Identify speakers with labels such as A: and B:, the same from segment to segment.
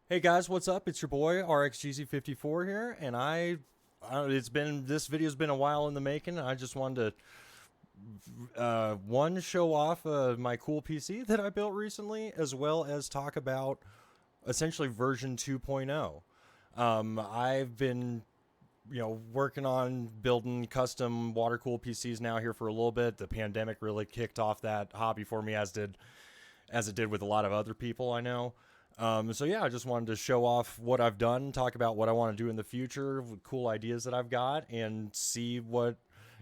A: Hey guys, what's up? It's your boy RxGZ54 here, and this video's been a while in the making. I just wanted to one show off my cool PC that I built recently, as well as talk about essentially version 2.0. I've been working on building custom water cooled PCs now here for a little bit. The pandemic really kicked off that hobby for me, as it did with a lot of other people I know. So yeah, I just wanted to show off what I've done, talk about what I want to do in the future, cool ideas that I've got, and see what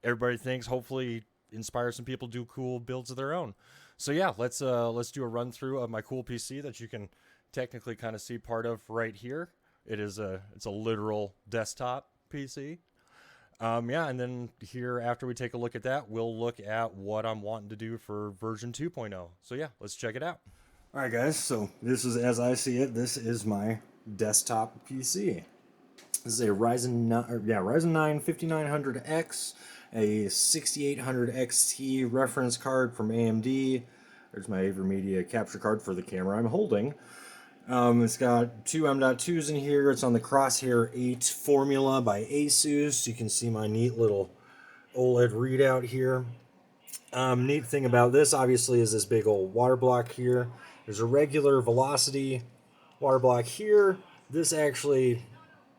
A: everybody thinks. Hopefully, inspire some people to do cool builds of their own. So yeah, let's do a run through of my cool PC that you can technically kind of see part of right here. It's a literal desktop PC. Yeah, and then here after we take a look at that, we'll look at what I'm wanting to do for version 2.0. So yeah, let's check it out. All right, guys. So this is, as I see it, this is my desktop PC. This is a Ryzen 9 5900X, a 6800 XT reference card from AMD. There's my AverMedia capture card for the camera I'm holding. It's got two M.2s in here. It's on the Crosshair 8 formula by Asus. You can see my neat little OLED readout here. Neat thing about this, obviously, is this big old water block here. There's a regular velocity water block here. This actually,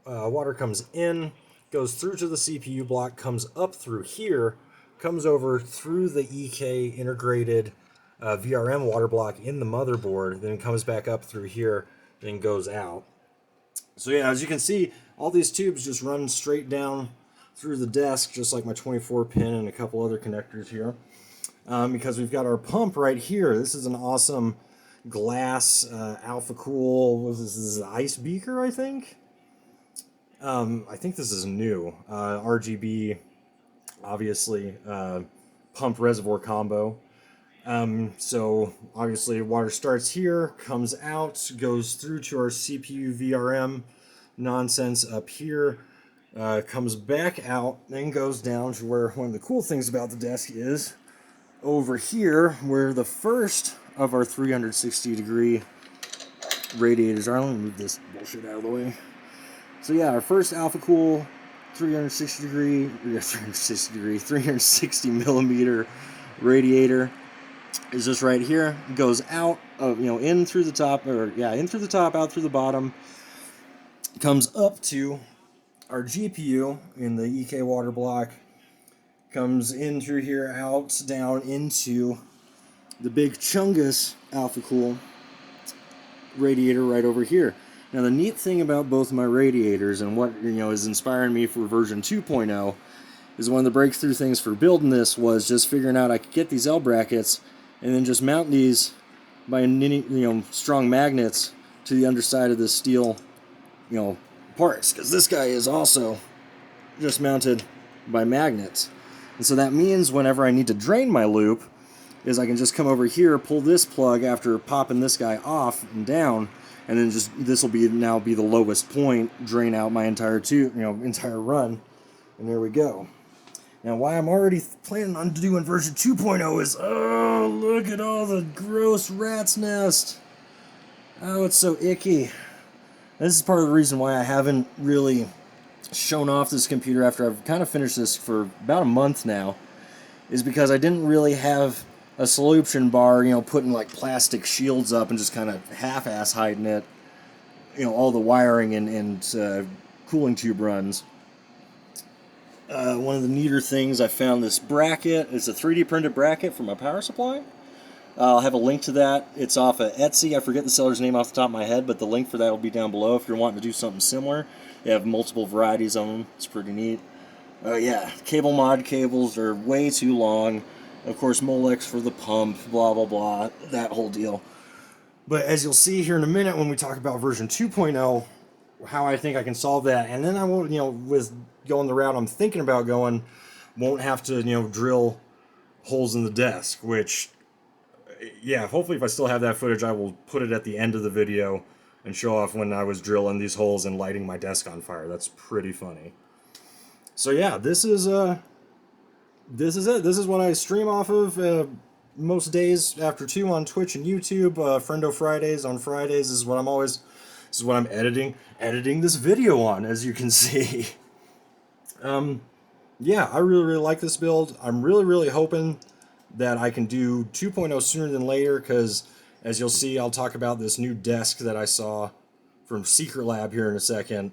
A: water comes in, goes through to the CPU block, comes up through here, comes over through the EK integrated VRM water block in the motherboard, then comes back up through here, then goes out. So yeah, as you can see, all these tubes just run straight down through the desk, just like my 24 pin and a couple other connectors here. Because we've got our pump right here. This is an awesome glass Alpha Cool. This is an ice beaker, I think. I think this is new. RGB, obviously, pump reservoir combo. So obviously water starts here, comes out, goes through to our CPU VRM nonsense up here, comes back out, then goes down to where one of the cool things about the desk is over here, where the first of our 360-degree radiators are. Let me move this bullshit out of the way. So yeah, our first Alpha Cool 360 millimeter radiator is just right here. It goes out of, in through the top, in through the top, out through the bottom. Comes up to our GPU in the EK water block. Comes in through here, out, down into the big Chungus Alpha Cool radiator right over here. Now the neat thing about both my radiators and what is inspiring me for version 2.0 is one of the breakthrough things for building this was just figuring out I could get these L brackets and then just mount these by strong magnets to the underside of this steel parts, because this guy is also just mounted by magnets. And so that means whenever I need to drain my loop, is I can just come over here, pull this plug after popping this guy off and down, and then just this will now be the lowest point, drain out my entire entire run, and there we go. Now, why I'm already planning on doing version 2.0 is, oh, look at all the gross rat's nest. Oh, it's so icky. This is part of the reason why I haven't really shown off this computer after I've kind of finished this for about a month now, is because I didn't really have a solution bar, putting like plastic shields up and just kind of half-ass hiding it, all the wiring and cooling tube runs. One of the neater things, I found this bracket. It's a 3D printed bracket from a power supply. I'll have a link to that. It's off of Etsy. I forget the seller's name off the top of my head, but the link for that will be down below if you're wanting to do something similar. They have multiple varieties of them. It's pretty neat. Yeah, cable mod cables are way too long. Of course, Molex for the pump, blah, blah, blah, that whole deal. But as you'll see here in a minute when we talk about version 2.0, how I think I can solve that. And then I won't, with going the route I'm thinking about going, won't have to, drill holes in the desk, which, yeah, hopefully if I still have that footage, I will put it at the end of the video and show off when I was drilling these holes and lighting my desk on fire. That's pretty funny. So yeah, this is it. This is what I stream off of most days after 2 on Twitch and YouTube. Friendo Fridays on Fridays is what I'm always This is what I'm editing this video on, as you can see. Yeah, I really like this build. I'm really hoping that I can do 2.0 sooner than later, because as you'll see, I'll talk about this new desk that I saw from Secret Lab here in a second.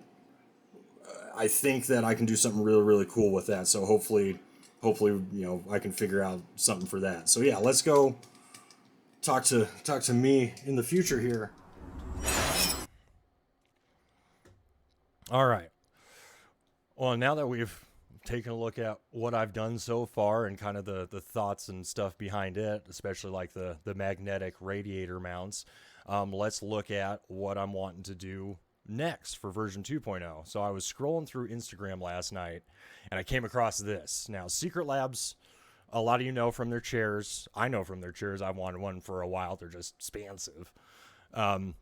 A: I think that I can do something really cool with that. So hopefully, I can figure out something for that. So yeah, let's go talk to me in the future here. All right. Well, now that we've taken a look at what I've done so far and kind of the thoughts and stuff behind it, especially like the magnetic radiator mounts, let's look at what I'm wanting to do next for version 2.0. So I was scrolling through Instagram last night and I came across this. Now, Secret Labs, a lot of you know from their chairs. I know from their chairs. I've wanted one for a while. They're just expansive. And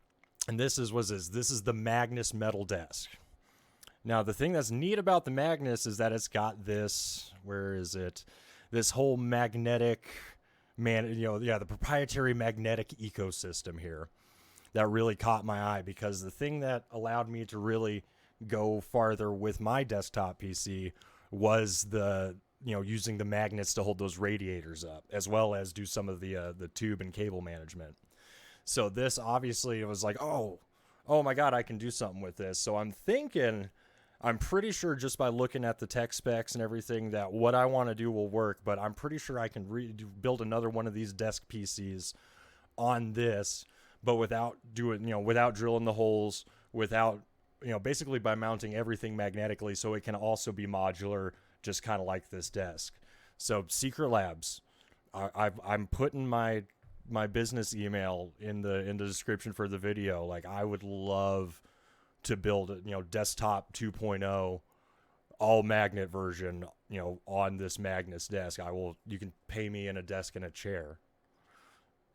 A: this is the Magnus metal desk. Now, the thing that's neat about the Magnus is that it's got this, where is it? This whole magnetic, the proprietary magnetic ecosystem here that really caught my eye, because the thing that allowed me to really go farther with my desktop PC was using the magnets to hold those radiators up, as well as do some of the tube and cable management. So this obviously, it was like, oh my God, I can do something with this. So I'm pretty sure just by looking at the tech specs and everything that what I want to do will work, but I'm pretty sure I can build another one of these desk PCs on this, but without drilling the holes, basically by mounting everything magnetically, so it can also be modular, just kind of like this desk. So Secret Labs, I'm putting my business email in the description for the video. Like, I would love to build a desktop 2.0 all magnet version on this Magnus desk. You can pay me in a desk and a chair.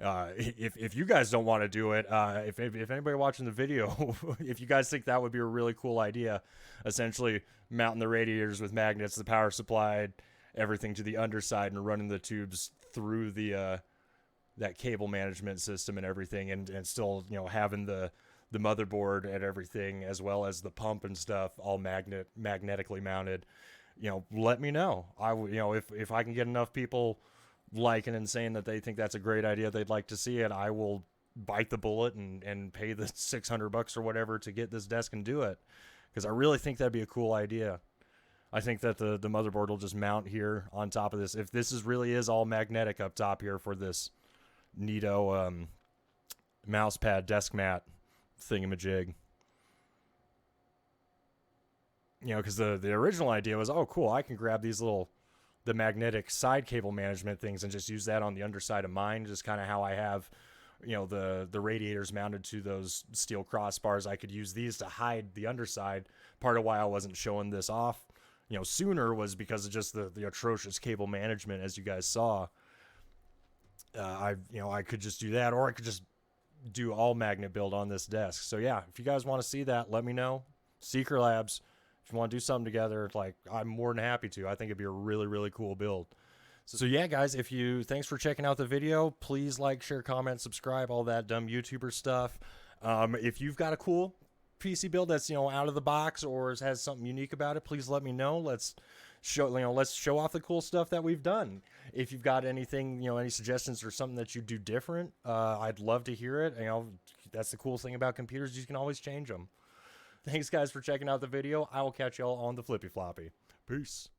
A: If you guys don't want to do it, if anybody watching the video, if you guys think that would be a really cool idea, essentially mounting the radiators with magnets, the power supply, everything to the underside, and running the tubes through that cable management system and everything, and still having the motherboard and everything, as well as the pump and stuff, all magnetically mounted. Let me know. If I can get enough people liking and saying that they think that's a great idea, they'd like to see it, I will bite the bullet and pay the $600 or whatever to get this desk and do it, because I really think that'd be a cool idea. I think that the motherboard will just mount here on top of this. If this really is all magnetic up top here for this neato mouse pad desk mat thingamajig, because the original idea was, oh cool, I can grab the magnetic side cable management things and just use that on the underside of mine, just kind of how I have the radiators mounted to those steel crossbars. I could use these to hide the underside. Part of why I wasn't showing this off sooner was because of just the atrocious cable management, as you guys saw. I could just do that, or I could just do all magnet build on this desk. So yeah, if you guys want to see that, let me know. Secret Labs, if you want to do something together, like, I'm more than happy to. I think it'd be a really cool build. So yeah, guys, thanks for checking out the video. Please like, share, comment, subscribe, all that dumb YouTuber stuff. If you've got a cool PC build that's out of the box or has something unique about it, please let me know. Let's show off the cool stuff that we've done. If you've got anything, any suggestions or something that you do different, I'd love to hear it. That's the cool thing about computers, you can always change them. Thanks guys for checking out the video. I will catch y'all on the flippy floppy. Peace.